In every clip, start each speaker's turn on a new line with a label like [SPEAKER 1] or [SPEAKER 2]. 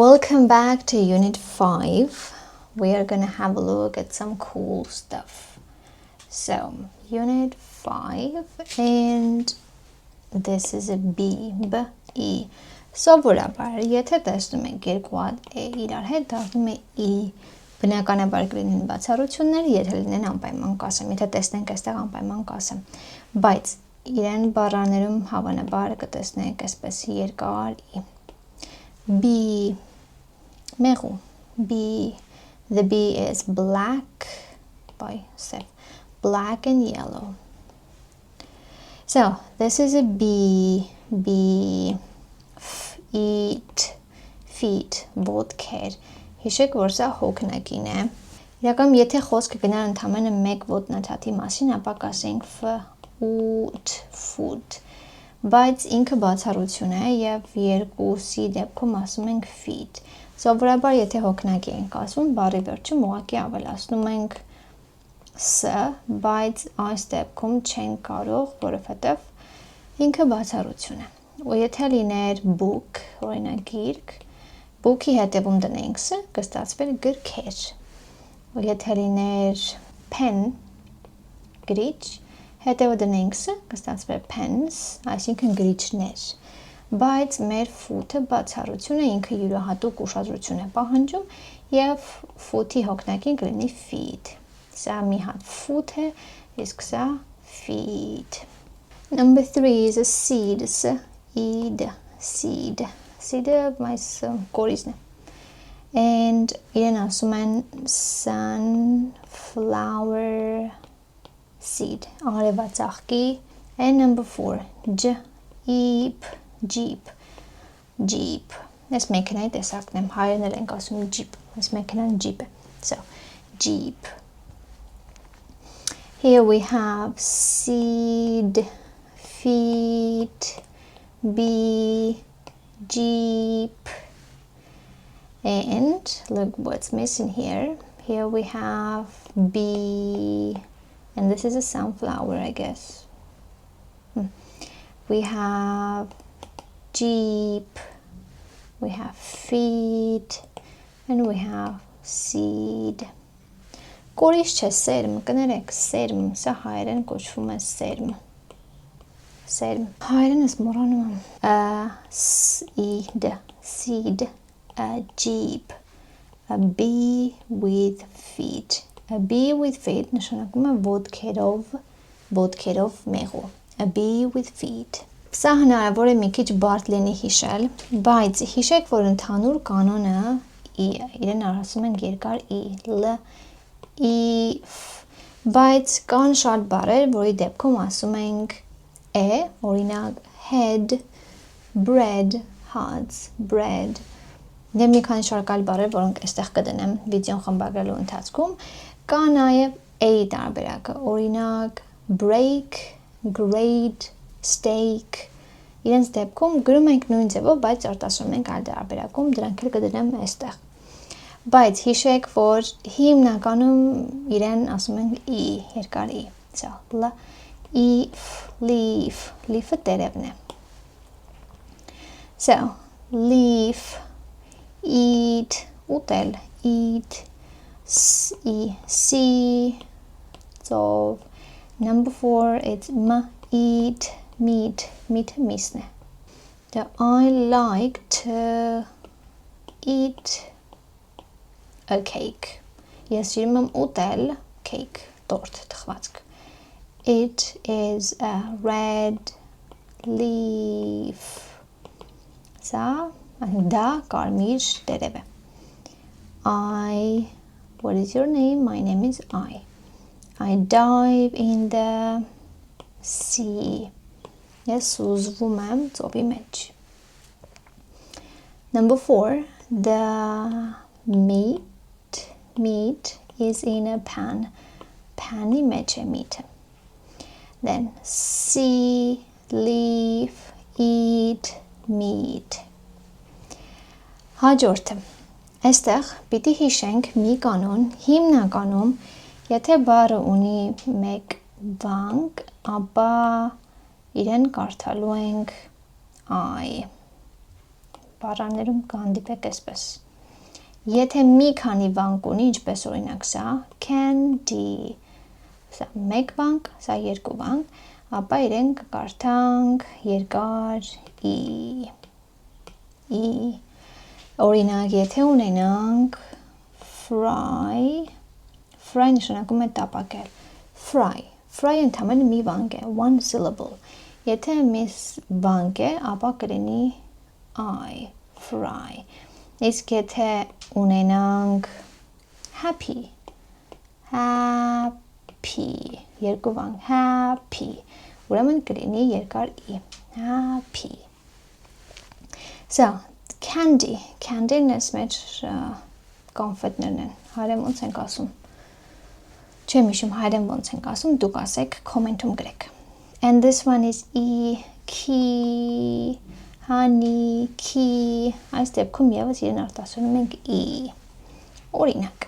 [SPEAKER 1] Welcome back to Unit 5. We are going to have a look at some cool stuff. So, Unit 5, and this is a B, B-E. Սովորաբար, եթե տեսնում ենք երկու հատ է իրար հետ, դառնում է E. Բնականաբար կլինեն բացառություններ, եթե լինեն անպայման կասեմ, եթե տեսնենք այստեղ անպայման կասեմ, բայց իրեն բառաներում հավանաբար կտեսնենք այսպես երկար E. B, մեղու, B, the B is black, black and yellow. So, this is a B, B, eat, feet, ոտքեր, հիշեք, որ սա հոգնակին է, իրականում եթե խոսքը գնար ընդամենը մեկ ոտնաթաթի մասին, ապա կասենք food, food, բայց ինքը բացառություն է և երկուսի դեպքում ասում ենք feet, սովորաբար եթե հոգնակի ենք ասում, բառի վերջում ուղղակի ավելացնում ենք s, բայց այս դեպքում չենք կարող, որովհետև ինքը բացառություն է, ու եթե լիներ book, օրինակ գիրք, book-ի հետևում դնենք s, կստացվեր գրքեր, ու եթե լիներ pen, գրիչ, հետևը դնենք s, կստացվեր pens, այսինքն գրիչներ, բայց մեր foot-ը բացառություն է, ինքը յուրահատուկ ուշադրություն է պահանջում, և foot-ի հոգնակին կլինի feet, սա մի հատ foot է, իսկ սա feet. Number 3 is a seed, seed, seed, seed-ը այս կորիզն է, and իրեն ասում են sunflower seed, արևածաղկի, and number 4, jeep, jeep, jeep, այս մեքենայի տեսակն եմ, հայերն էլ ենք ասում jeep, այս մեքենան jeep է, so, jeep. Here we have seed, feet, bee, jeep, and look what's missing here. Here we have bee, and this is a sunflower, I guess. We have jeep, we have feet, and we have seed. Կորիզ չէ, սերմ, կներեք, սերմ, սա հայերեն կոչվում է սերմ, սերմ, հայերեն ես մոռանում եմ, seed, seed, a jeep, a bee with feet, a bee with feet նշանակում է ոտքերով մեղու, a bee with feet. Սա հնարավոր է մի քիչ բարդ լինի հիշել, բայց հիշեք, որ ընդհանուր կանոնը E, իրեն ասում են երկար E, L, E, բայց կան շատ բառեր, որի դեպքում ասում ենք E, օրինակ head, bread, hats, bread, և մի քանի շարք այլ բառեր, որոնք այստեղ կդնեմ վիդեոն խմբագրելու ընթացքում, կա նաև A-ի տարբերակը, օրինակ break, grade, steak, իրենց դեպքում գրում ենք նույն ձևով, բայց արտասում ենք այլ տարբերակում, դրանք էլ կդնեմ այստեղ։ Բայց հիշեք, որ հիմնականում իրեն ասում ենք E, երկար E, so, L, E, leaf, leaf-ը տերևն է, so, leaf, eat, ուտել, eat, see, ծով, number 4, it's eat, meat, meat-ը միսն է, so, I like to eat a cake, ես սիրում եմ ուտել cake, տորտ, թխվածք, it is a red leaf, սա, դա կարմիր տերև է, what is your name? My name is I dive in the sea, ես ուզվում եմ ծովի մեջ, number 4, the meat is in a pan, pan-ի մեջ է միտը, then see, leaf, eat, meat. Հաջորդը, այստեղ պիտի հիշենք մի կանոն, հիմնականում, եթե բառը ունի մեկ վանք, ապա իրեն կարդալու ենք I, բառերում կհանդիպեք այսպես։ Եթե մի քանի վանք ունի, ինչպես օրինակ սա, candy, սա մեկ վանք, սա երկու վանք, ապա իրեն կկարդանք երկար e։ Օրինակ, եթե ունենանք fry նշանակում է տապակել, fry ընդհանրապես մի վանք է, one syllable, եթե մի վանք է, ապա կլինի I, fry, իսկ եթե ունենանք happy, երկու վանք, happy, ուրեմն կլինի երկար e, happy. So, candy-ն ես մեջ կոնֆետներն են, հայերեն ոնց ենք ասում, չեմ հիշում հայերեն ոնց ենք ասում, դուք ասեք, կոմենտում գրեք. And this one is e, key, honey, key, այս դեպքում ևս իրեն արտասանում ենք e. Օրինակ,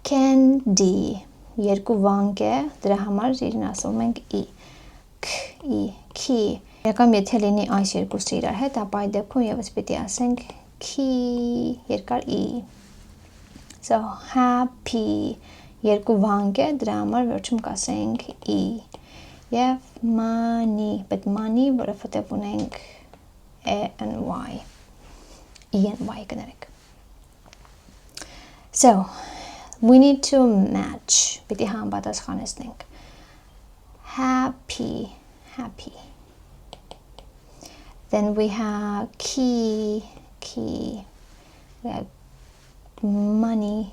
[SPEAKER 1] candy, երկու վանք է, դրա համար իրեն ասում ենք e, key. Եկամ եթե լինի այս երկուսը իրար հետ, ապա այդ դեպքում ևս պիտի ասենք key, երկար e. So, happy, երկու vang է, դրա համար վերջում կասենք e. Եվ money, but money, որովհետև ունենք e and y. E and y կներեք. So, we need to match. Պիտի համապատասխանեցնենք. Happy, happy. Then we have key. We have money.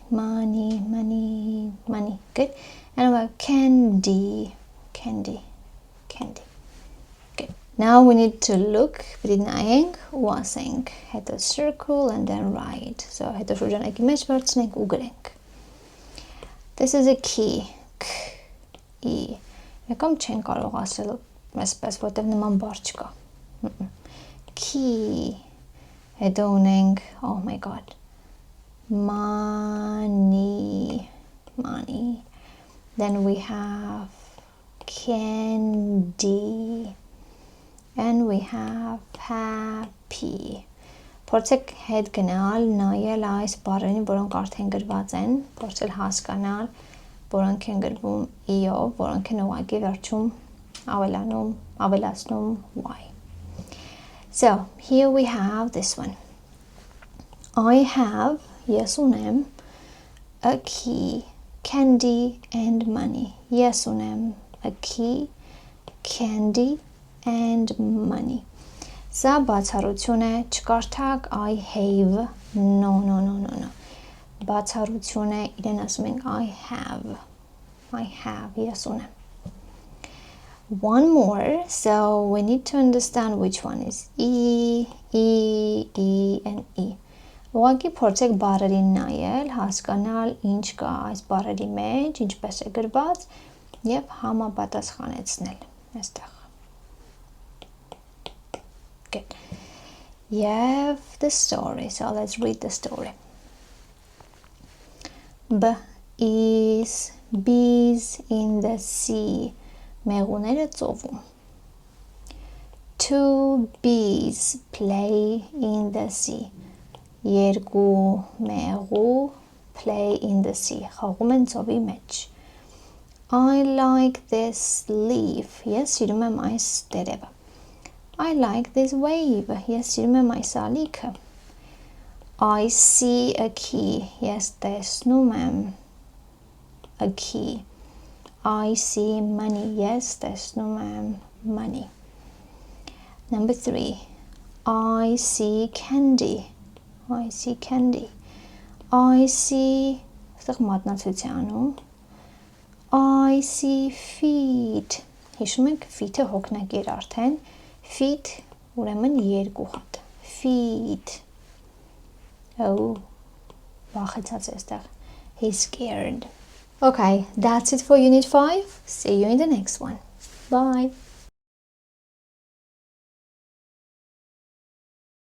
[SPEAKER 1] Good. And we have candy. Good. Now we need to look. Wasing. Hit a circle and then write. So hit a image vertsnink ugrink. This is a key. E. Եկամ չեն կարող ասել այսպես, որտեղ նման բառ չկա. Key. Հետո ունենք, oh my god. Money. Then we have candy. And we have happy. Փորձեք հետ գնալ, նայել այս բառերին, որոնք արդեն գրված են, փորձել հասկանալ, որոնք են գրվում e-ով, որոնք են ուղղակի վերջում ավելացնում y. So, here we have this one. I have, yes ունեմ, a key, candy and money. Yes ունեմ, a key, candy and money. Սա բացառություն է, չկարդակ I have, no. Բացառություն է, իրեն ասում ենք I have, yes ունեմ. One more, so we need to understand which one is E, and E. Ուղղակի փորձեք բառերին նայել, հասկանալ ինչ կա այս բառերի մեջ, ինչպես է գրված եւ համապատասխանեցնել այստեղ. Good. Yeah, the story. So let's read the story. Bees in the sea. Մեղուները ծովում. Two bees play in the sea. Երկու մեղու play in the sea. Խաղում են ծովի մեջ. I like this leaf. Ես սիրում եմ այս տերևը. I like this wave. Ես սիրում եմ այս ալիքը. I see a key. Ես տեսնում եմ a key. I see money. Yes, տեսնում եմ money. Number 3. I see candy. I see ստեղ մատնացության I see feet. Հիշում եք feet-ը հոգնակեր արդեն. Feet ուրեմն երկու հատ. Feet. Oh, վախեցած է ստեղ. He's scared. Okay, that's it for Unit 5. See you in the next one. Bye.